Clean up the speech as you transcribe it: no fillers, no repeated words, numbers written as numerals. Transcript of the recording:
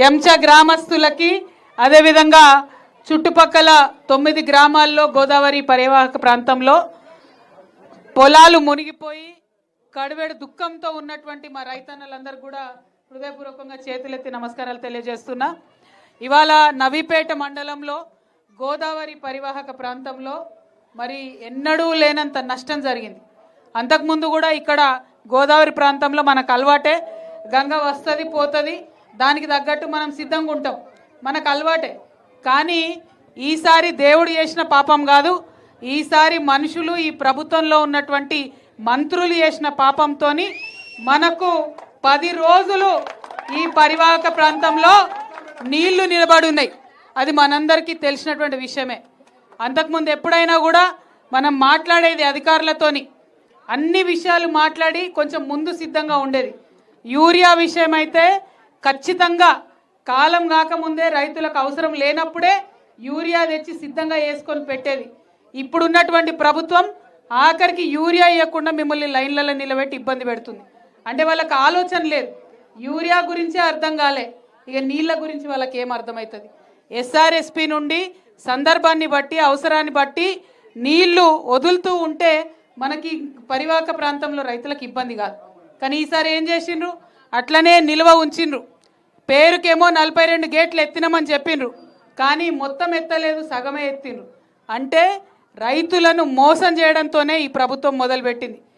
ఎంచ గ్రామస్తులకి అదేవిధంగా చుట్టుపక్కల 9 గ్రామాల్లో గోదావరి పరివాహక ప్రాంతంలో పొలాలు మునిగిపోయి కడువేడు దుఃఖంతో ఉన్నటువంటి మా రైతన్నలందరూ కూడా హృదయపూర్వకంగా చేతులెత్తి నమస్కారాలు తెలియజేస్తున్నా. ఇవాళ నవీపేట మండలంలో గోదావరి పరివాహక ప్రాంతంలో మరి ఎన్నడూ లేనంత నష్టం జరిగింది. అంతకుముందు కూడా ఇక్కడ గోదావరి ప్రాంతంలో మనకు అలవాటే, గంగ వస్తుంది పోతుంది, దానికి తగ్గట్టు మనం సిద్ధంగా ఉంటాం, మనకు అలవాటే. కానీ ఈసారి దేవుడు చేసిన పాపం కాదు, ఈసారి మనుషులు ఈ ప్రభుత్వంలో ఉన్నటువంటి మంత్రులు చేసిన పాపంతో మనకు 10 రోజులు ఈ పరివాహక ప్రాంతంలో నీళ్లు నిలబడి ఉన్నాయి. అది మనందరికీ తెలిసినటువంటి విషయమే. అంతకుముందు ఎప్పుడైనా కూడా మనం మాట్లాడేది అధికారులతోని అన్ని విషయాలు మాట్లాడి కొంచెం ముందు సిద్ధంగా ఉండేది. యూరియా విషయం అయితే ఖచ్చితంగా కాలం కాకముందే రైతులకు అవసరం లేనప్పుడే యూరియా తెచ్చి సిద్ధంగా వేసుకొని పెట్టేది. ఇప్పుడున్నటువంటి ప్రభుత్వం ఆఖరికి యూరియా ఇవ్వకుండా మిమ్మల్ని లైన్లలో నిలబెట్టి ఇబ్బంది పెడుతుంది. అంటే వాళ్ళకి ఆలోచన లేదు, యూరియా గురించే అర్థం కాలే, ఇక నీళ్ళ గురించి వాళ్ళకి ఏం అర్థమవుతుంది. ఎస్ఆర్ఎస్పి నుండి సందర్భాన్ని బట్టి అవసరాన్ని బట్టి నీళ్లు వదులుతూ ఉంటే మనకి పరివాహక ప్రాంతంలో రైతులకు ఇబ్బంది కాదు. కానీ ఈసారి ఏం చేసిండ్రు, అట్లనే నిల్వ ఉంచిండ్రు. పేరుకేమో 42 గేట్లు ఎత్తినామని చెప్పిండ్రు, కానీ మొత్తం ఎత్తలేదు, సగమే ఎత్తిండ్రు. అంటే రైతులను మోసం చేయడంతోనే ఈ ప్రభుత్వం మొదలుపెట్టింది.